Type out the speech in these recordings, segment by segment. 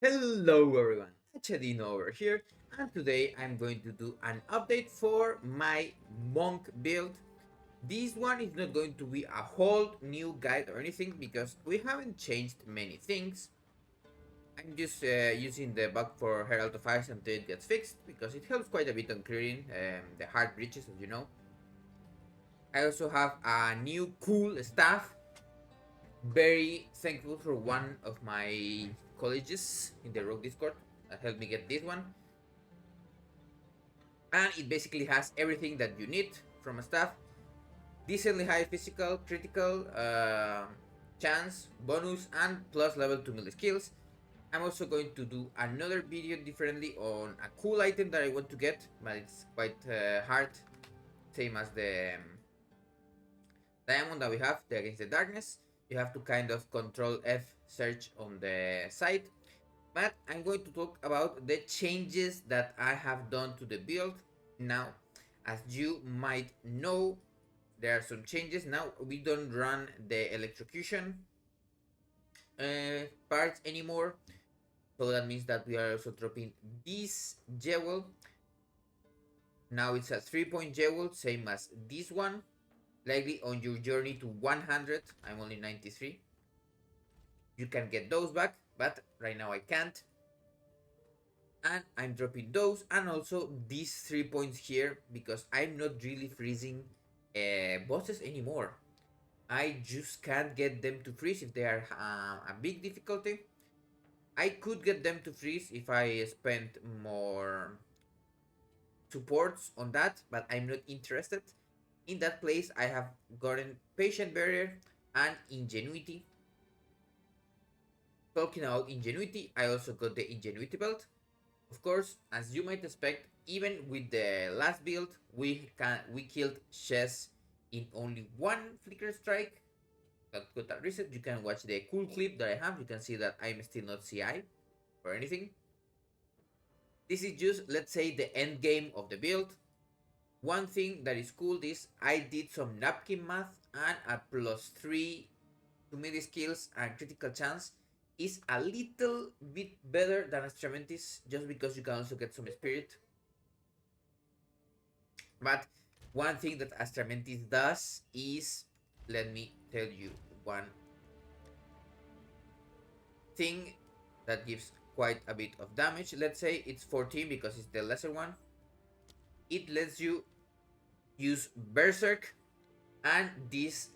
Hello everyone, Hachadino over here, and today I'm going to do an update for my monk build. This one is not going to be a whole new guide or anything because we haven't changed many things. I'm just using the bug for Herald of Ice until it gets fixed because it helps quite a bit on clearing the hard breaches, as you know. I also have a new cool staff. Very thankful for one of my colleges in the Rogue Discord that helped me get this one. And it basically has everything that you need from a staff. Decently high physical, critical, chance, bonus, and plus level 2 melee skills. I'm also going to do another video differently on a cool item that I want to get, but it's quite hard, same as the diamond that we have, the Against the Darkness. You have to kind of control F search on the site. But I'm going to talk about the changes that I have done to the build. Now, as you might know, there are some changes. Now we don't run the electrocution parts anymore. So that means that we are also dropping this jewel. Now it's a 3-point jewel, same as this one. Likely on your journey to 100, I'm only 93. You can get those back, but right now I can't. And I'm dropping those and also these 3 points here because I'm not really freezing bosses anymore. I just can't get them to freeze if they are a big difficulty. I could get them to freeze if I spent more supports on that, but I'm not interested. In that place, I have gotten Patient Barrier and Ingenuity. Talking about Ingenuity, I also got the Ingenuity belt. Of course, as you might expect, even with the last build, we killed Chess in only one flicker strike. That got that reset. You can watch the cool clip that I have. You can see that I'm still not CI or anything. This is just, let's say, the end game of the build. One thing that is cool is I did some napkin math and a +3 to melee skills and critical chance is a little bit better than Astramentis just because you can also get some spirit. But one thing that Astramentis does is, let me tell you one thing that gives quite a bit of damage. Let's say it's 14 because it's the lesser one. It lets you use Berserk and this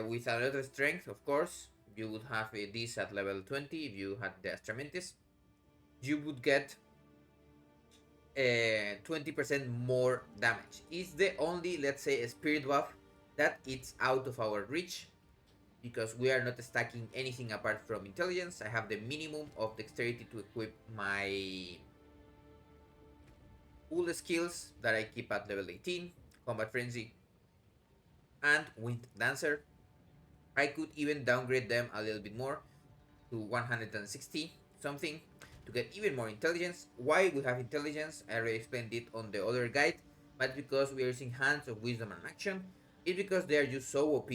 with a lot of strength, of course. You would have this at level 20 if you had the Astramentis. You would get 20% more damage. It's the only, let's say, spirit buff that it's out of our reach because we are not stacking anything apart from intelligence. I have the minimum of dexterity to equip my cool skills that I keep at level 18, Combat Frenzy, and Wind Dancer. I could even downgrade them a little bit more to 160 something to get even more intelligence. Why we have intelligence, I already explained it on the other guide, but because we are using Hands of Wisdom and Action, it's because they are just so OP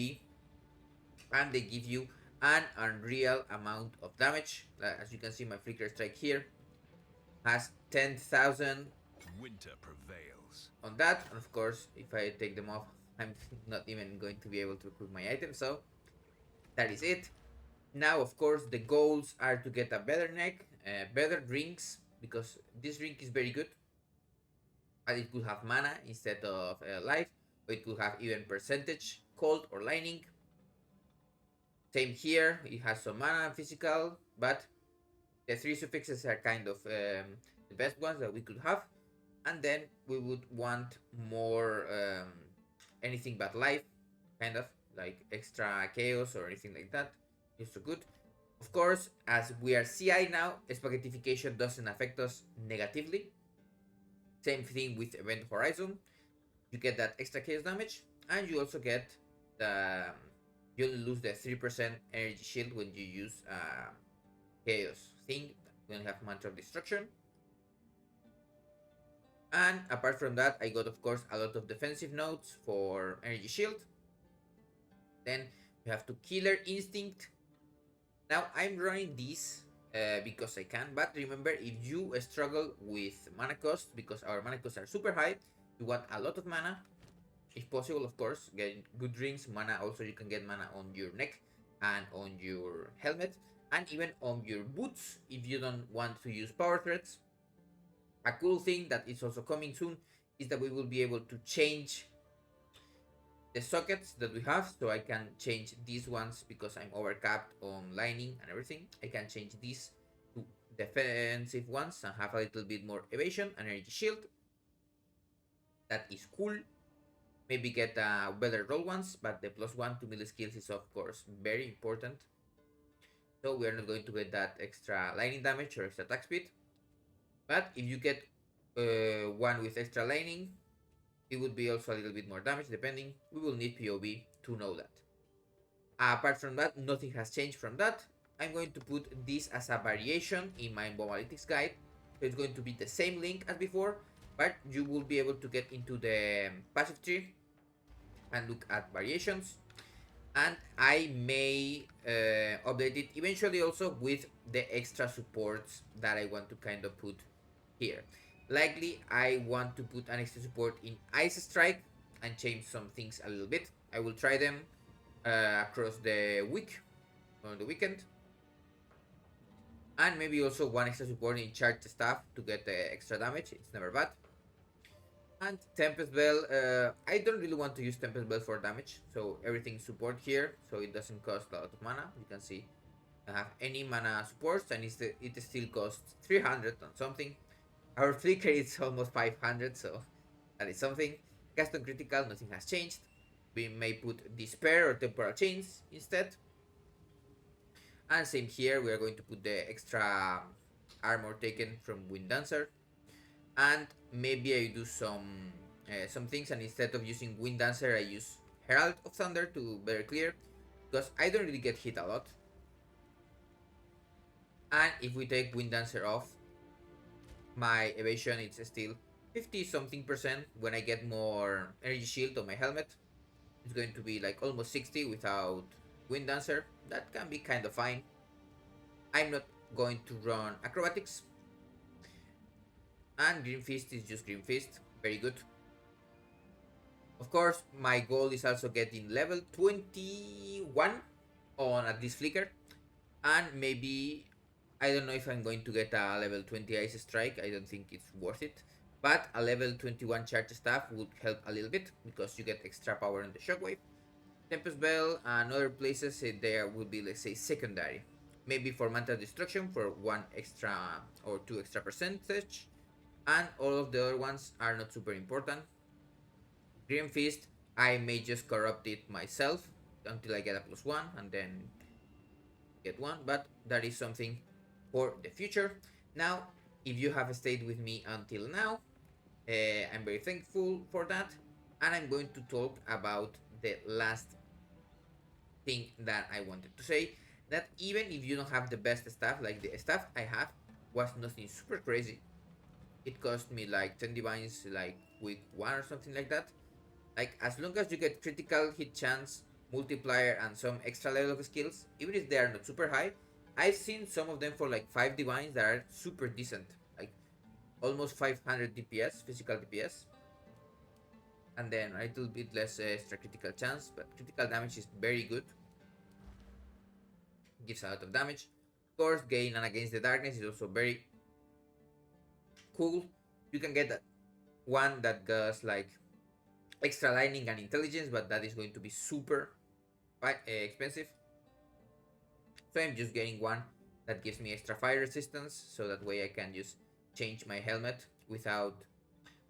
and they give you an unreal amount of damage. As you can see, my Flicker Strike here has 10,000 Winter prevails. on that, and of course, if I take them off, I'm not even going to be able to equip my item, so that is it. Now, of course, the goals are to get a better neck, better rings, because this ring is very good. And it could have mana instead of life, or it could have even percentage, cold, or lightning. Same here, it has some mana and physical, but the three suffixes are kind of the best ones that we could have. And then we would want more anything but life, kind of like extra chaos or anything like that. It's so good. Of course, as we are CI now, spaghettification doesn't affect us negatively. Same thing with Event Horizon. You get that extra chaos damage, and you also get the you only lose the 3% energy shield when you use chaos thing. We only have Mantra of Destruction. And apart from that, I got, of course, a lot of defensive notes for energy shield. Then we have to Killer Instinct. Now I'm running this because I can. But remember, if you struggle with mana cost, because our mana costs are super high, you want a lot of mana, if possible, of course, getting good rings, mana. Also, you can get mana on your neck and on your helmet, and even on your boots if you don't want to use power threats. A cool thing that is also coming soon is that we will be able to change the sockets that we have. So I can change these ones because I'm overcapped on lining and everything. I can change these to defensive ones and have a little bit more evasion and energy shield. That is cool. Maybe get better roll ones, but the +1 to melee skills is of course very important. So we are not going to get that extra lightning damage or extra attack speed. But if you get one with extra lightning, it would be also a little bit more damage depending. We will need POV to know that. Apart from that, nothing has changed from that. I'm going to put this as a variation in my Analytics guide. So it's going to be the same link as before, but you will be able to get into the passive tree and look at variations. And I may update it eventually also with the extra supports that I want to kind of put here. Likely, I want to put an extra support in Ice Strike and change some things a little bit. I will try them across the week, on the weekend. And maybe also one extra support in Charge Staff to get the extra damage. It's never bad. And Tempest Bell, I don't really want to use Tempest Bell for damage, so everything support here, so it doesn't cost a lot of mana. You can see I have any mana supports, and it still costs 300 and something. Our flicker is almost 500, so that is something. Custom critical, nothing has changed. We may put Despair or Temporal Chains instead. And same here, we are going to put the extra armor taken from Wind Dancer. And maybe I do some things, and instead of using Wind Dancer, I use Herald of Thunder to better clear, because I don't really get hit a lot. And if we take Wind Dancer off, my evasion is still 50 something percent. When I get more energy shield on my helmet, it's going to be like almost 60 without Wind Dancer. That can be kind of fine. I'm not going to run acrobatics. And Green Fist is just Green Fist. Very good. Of course, my goal is also getting level 21 on at least Flicker. And maybe, I don't know if I'm going to get a level 20 Ice Strike. I don't think it's worth it. But a level 21 Charge Staff would help a little bit, because you get extra power on the Shockwave. Tempest Bell and other places, there will be, let's say, secondary. Maybe for Mantle Destruction for 1 extra or 2 extra percentage. And all of the other ones are not super important. Grim Fist, I may just corrupt it myself until I get a +1 and then get one, but that is something for the future. Now, if you have stayed with me until now, I'm very thankful for that. And I'm going to talk about the last thing that I wanted to say, that even if you don't have the best stuff, like the stuff I have was nothing super crazy. It cost me like 10 divines like week 1 or something like that. Like, as long as you get critical hit chance, multiplier, and some extra level of skills, even if they are not super high, I've seen some of them for like 5 divines that are super decent, like almost 500 DPS, physical DPS. And then a little bit less extra critical chance, but critical damage is very good. Gives a lot of damage. Of course, Gain and Against the Darkness is also very cool. You can get that one that does like extra lightning and intelligence, but that is going to be super expensive. So I'm just getting one that gives me extra fire resistance, so that way I can just change my helmet without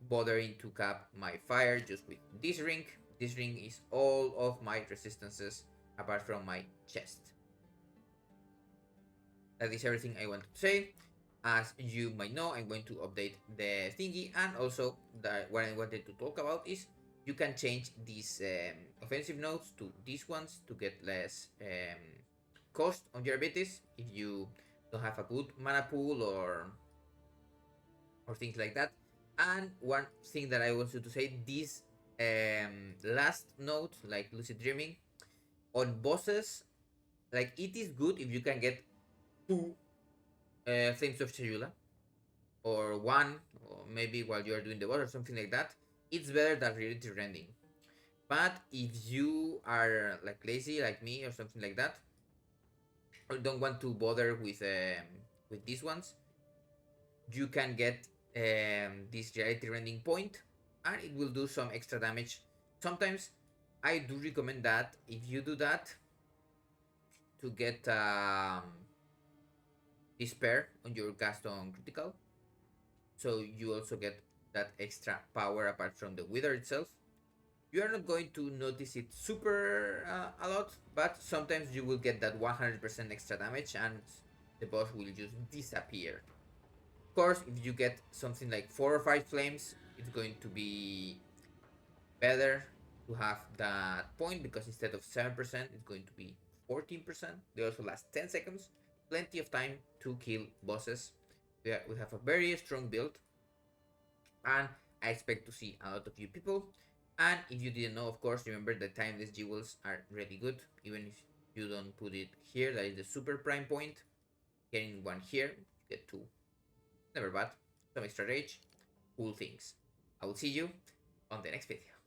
bothering to cap my fire just with this ring. This ring is all of my resistances apart from my chest. That is everything I wanted to say. As you might know, I'm going to update the thingy, and also what I wanted to talk about is you can change these offensive nodes to these ones to get less cost on your abilities if you don't have a good mana pool or things like that. And one thing that I wanted to say, this last node, like Lucid Dreaming, on bosses, like, it is good if you can get 2 Flames of Chayula, or one, or maybe while you are doing the boss or something like that. It's better than reality rending. But if you are like lazy like me or something like that, or don't want to bother with these ones, you can get this reality rending point, and it will do some extra damage. Sometimes I do recommend that if you do that to get despair on your cast on critical, so you also get that extra power apart from the wither itself. You are not going to notice it super a lot, but sometimes you will get that 100% extra damage and the boss will just disappear. Of course, if you get something like 4 or 5 flames, it's going to be better to have that point, because instead of 7%, it's going to be 14%. They also last 10 seconds. Plenty of time to kill bosses. We have a very strong build, and I expect to see a lot of you people. And if you didn't know, of course, remember the timeless jewels are really good. Even if you don't put it here, that is the super prime point. Getting one here, you get two. Never bad. Some extra rage, cool things. I will see you on the next video.